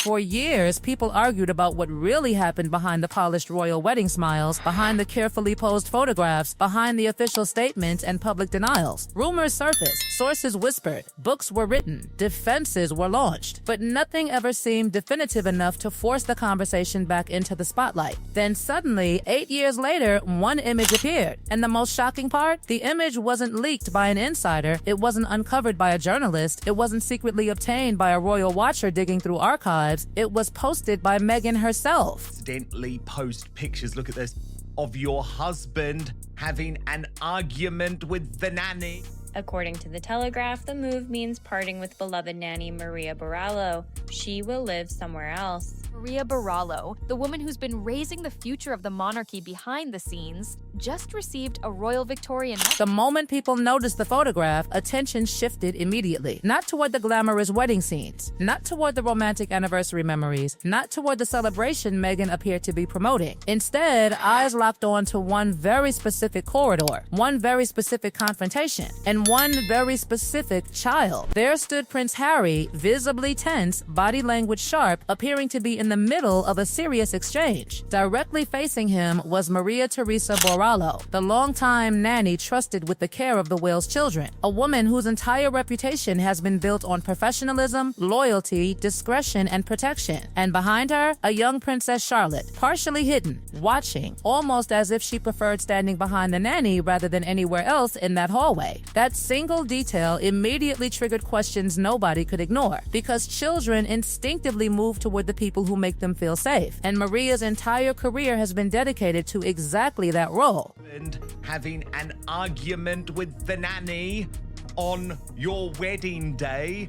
For years, people argued about what really happened behind the polished royal wedding smiles, behind the carefully posed photographs, behind the official statements and public denials. Rumors surfaced, sources whispered, books were written, defenses were launched, but nothing ever seemed definitive enough to force the conversation back into the spotlight. Then suddenly, 8 years later, one image appeared. And the most shocking part? The image wasn't leaked by an insider, it wasn't uncovered by a journalist, it wasn't secretly obtained by a royal watcher digging through archives, it was posted by Meghan herself. Accidentally post pictures, look at this, of your husband having an argument with the nanny. According to The Telegraph, the move means parting with beloved nanny Maria Borrallo. She will live somewhere else. Maria Borrallo, the woman who's been raising the future of the monarchy behind the scenes, just received a Royal Victorian medal. The moment people noticed the photograph, attention shifted immediately. Not toward the glamorous wedding scenes, not toward the romantic anniversary memories, not toward the celebration Meghan appeared to be promoting. Instead, eyes locked on to one very specific corridor, one very specific confrontation, and one very specific child. There stood Prince Harry, visibly tense, body language sharp, appearing to be in the middle of a serious exchange. Directly facing him was Maria Borrallo, the longtime nanny trusted with the care of the Wales children, a woman whose entire reputation has been built on professionalism, loyalty, discretion, and protection. And behind her, a young Princess Charlotte, partially hidden, watching, almost as if she preferred standing behind the nanny rather than anywhere else in that hallway. That single detail immediately triggered questions nobody could ignore, because children instinctively move toward the people who make them feel safe, and Maria's entire career has been dedicated to exactly that role. And having an argument with the nanny on your wedding day.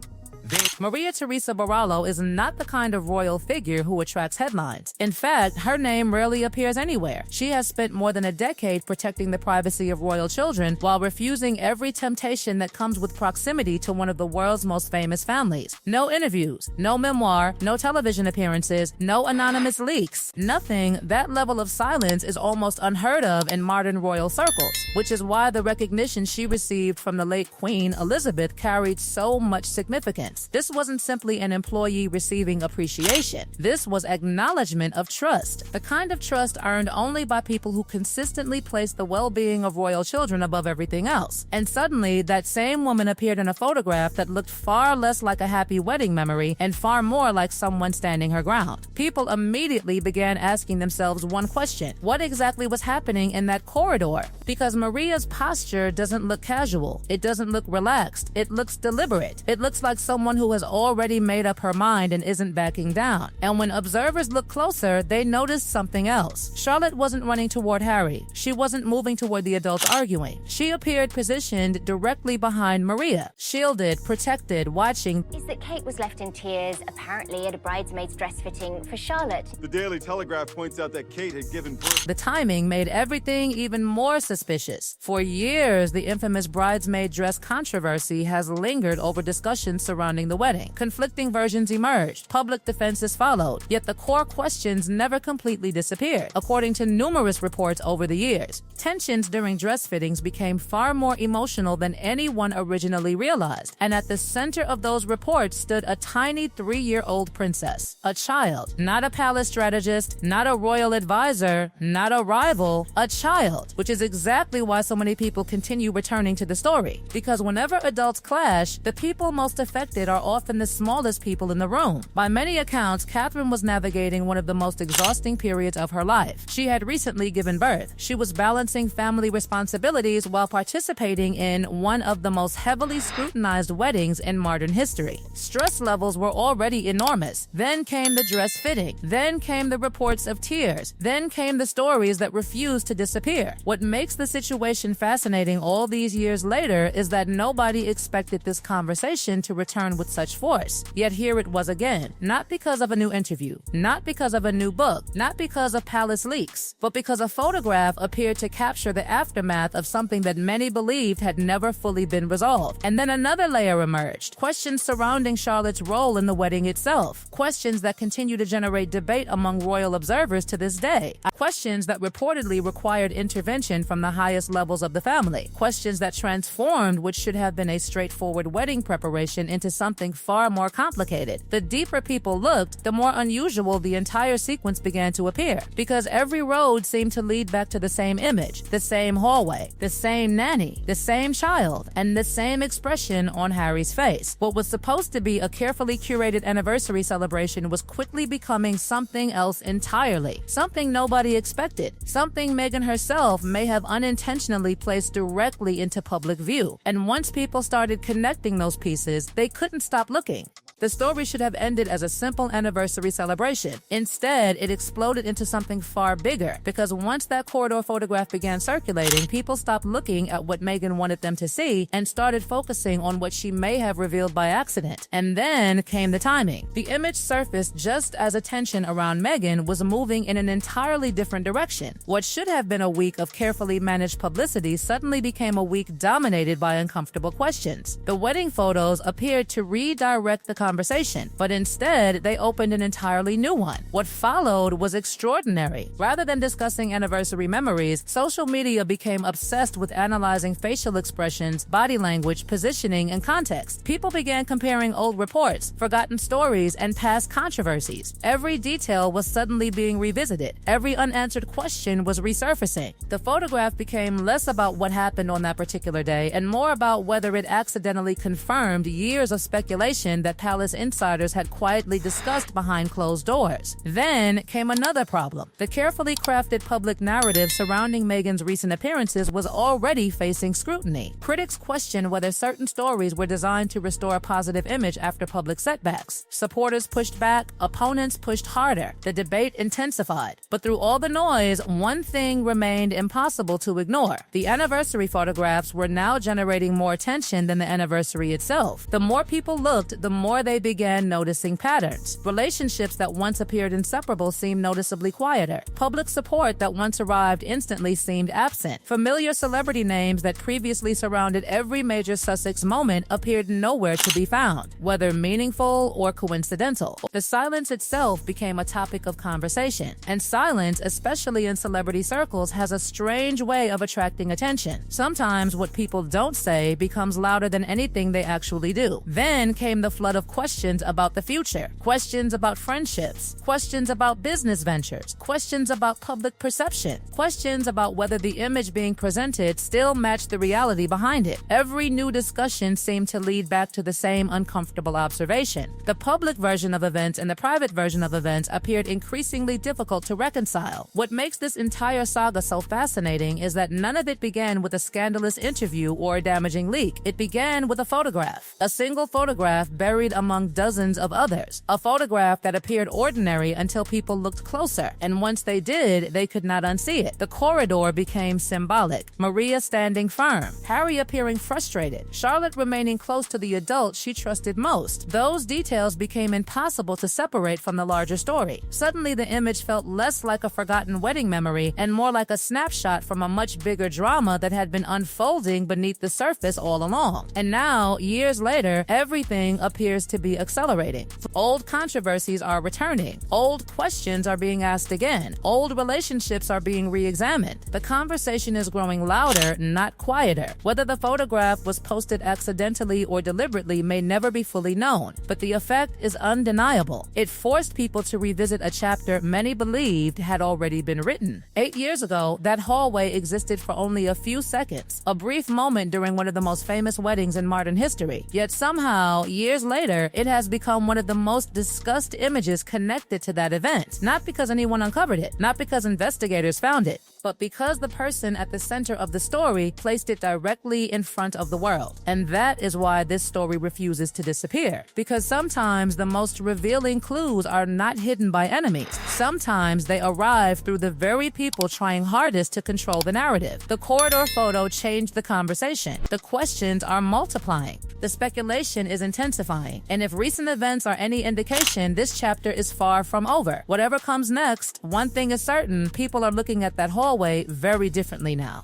Maria Borrallo is not the kind of royal figure who attracts headlines. In fact, her name rarely appears anywhere. She has spent more than a decade protecting the privacy of royal children while refusing every temptation that comes with proximity to one of the world's most famous families. No interviews, no memoir, no television appearances, no anonymous leaks. Nothing. That level of silence is almost unheard of in modern royal circles, which is why the recognition she received from the late Queen Elizabeth carried so much significance. This wasn't simply an employee receiving appreciation. This was acknowledgement of trust, the kind of trust earned only by people who consistently place the well-being of royal children above everything else. And suddenly, that same woman appeared in a photograph that looked far less like a happy wedding memory and far more like someone standing her ground. People immediately began asking themselves one question: what exactly was happening in that corridor? Because Maria's posture doesn't look casual. It doesn't look relaxed. It looks deliberate. It looks like someone who has already made up her mind and isn't backing down. And when observers looked closer, they noticed something else. Charlotte wasn't running toward Harry. She wasn't moving toward the adults arguing. She appeared positioned directly behind Maria, shielded, protected, watching. Is that Kate was left in tears, apparently at a bridesmaid's dress fitting for Charlotte. The Daily Telegraph points out that Kate had given birth. The timing made everything even more suspicious. For years, the infamous bridesmaid dress controversy has lingered over discussions surrounding the wedding. Conflicting versions emerged. Public defenses followed. Yet the core questions never completely disappeared, according to numerous reports over the years. Tensions during dress fittings became far more emotional than anyone originally realized. And at the center of those reports stood a tiny 3-year-old princess. A child. Not a palace strategist, not a royal advisor, not a rival. A child. Which is exactly why so many people continue returning to the story. Because whenever adults clash, the people most affected are often the smallest people in the room. By many accounts, Catherine was navigating one of the most exhausting periods of her life. She had recently given birth. She was balancing family responsibilities while participating in one of the most heavily scrutinized weddings in modern history. Stress levels were already enormous. Then came the dress fitting. Then came the reports of tears. Then came the stories that refused to disappear. What makes the situation fascinating all these years later is that nobody expected this conversation to return with such force. Yet here it was again, not because of a new interview, not because of a new book, not because of palace leaks, but because a photograph appeared to capture the aftermath of something that many believed had never fully been resolved. And then another layer emerged, questions surrounding Charlotte's role in the wedding itself, questions that continue to generate debate among royal observers to this day, questions that reportedly required intervention from the highest levels of the family, questions that transformed what should have been a straightforward wedding preparation into something far more complicated. The deeper people looked, the more unusual the entire sequence began to appear, because every road seemed to lead back to the same image, the same hallway, the same nanny, the same child, and the same expression on Harry's face. What was supposed to be a carefully curated anniversary celebration was quickly becoming something else entirely, something nobody expected, something Meghan herself may have unintentionally placed directly into public view. And once people started connecting those pieces, they couldn't stop looking. The story should have ended as a simple anniversary celebration. Instead, it exploded into something far bigger, because once that corridor photograph began circulating, people stopped looking at what Meghan wanted them to see and started focusing on what she may have revealed by accident. And then came the timing. The image surfaced just as attention around Meghan was moving in an entirely different direction. What should have been a week of carefully managed publicity suddenly became a week dominated by uncomfortable questions. The wedding photos appeared to redirect the conversation, but instead they opened an entirely new one. What followed was extraordinary. Rather than discussing anniversary memories, social media became obsessed with analyzing facial expressions, body language, positioning, and context. People began comparing old reports, forgotten stories, and past controversies. Every detail was suddenly being revisited. Every unanswered question was resurfacing. The photograph became less about what happened on that particular day and more about whether it accidentally confirmed years of speculation that Palace insiders had quietly discussed behind closed doors. Then came another problem. The carefully crafted public narrative surrounding Meghan's recent appearances was already facing scrutiny. Critics questioned whether certain stories were designed to restore a positive image after public setbacks. Supporters pushed back, opponents pushed harder. The debate intensified. But through all the noise, one thing remained impossible to ignore. The anniversary photographs were now generating more attention than the anniversary itself. The more people looked, the more they began noticing patterns. Relationships that once appeared inseparable seemed noticeably quieter. Public support that once arrived instantly seemed absent. Familiar celebrity names that previously surrounded every major Sussex moment appeared nowhere to be found, whether meaningful or coincidental. The silence itself became a topic of conversation, and silence, especially in celebrity circles, has a strange way of attracting attention. Sometimes what people don't say becomes louder than anything they actually do. Then came the flood of questions about the future, questions about friendships, questions about business ventures, questions about public perception, questions about whether the image being presented still matched the reality behind it. Every new discussion seemed to lead back to the same uncomfortable observation. The public version of events and the private version of events appeared increasingly difficult to reconcile. What makes this entire saga so fascinating is that none of it began with a scandalous interview or a damaging leak. It began with a photograph. A single photograph buried among dozens of others. A photograph that appeared ordinary until people looked closer, and once they did, they could not unsee it. The corridor became symbolic. Maria standing firm, Harry appearing frustrated, Charlotte remaining close to the adult she trusted most. Those details became impossible to separate from the larger story. Suddenly, the image felt less like a forgotten wedding memory and more like a snapshot from a much bigger drama that had been unfolding beneath the surface all along. And now, years later, everything appears to be accelerating. Old controversies are returning. Old questions are being asked again. Old relationships are being re-examined. The conversation is growing louder, not quieter. Whether the photograph was posted accidentally or deliberately may never be fully known, but the effect is undeniable. It forced people to revisit a chapter many believed had already been written. 8 years ago, that hallway existed for only a few seconds, a brief moment during one of the most famous weddings in modern history. Yet somehow, years later, it has become one of the most discussed images connected to that event. Not because anyone uncovered it, not because investigators found it, but because the person at the center of the story placed it directly in front of the world. And that is why this story refuses to disappear. Because sometimes the most revealing clues are not hidden by enemies. Sometimes they arrive through the very people trying hardest to control the narrative. The corridor photo changed the conversation. The questions are multiplying. The speculation is intensifying. And if recent events are any indication, this chapter is far from over. Whatever comes next, one thing is certain, people are looking at that hallway very differently now.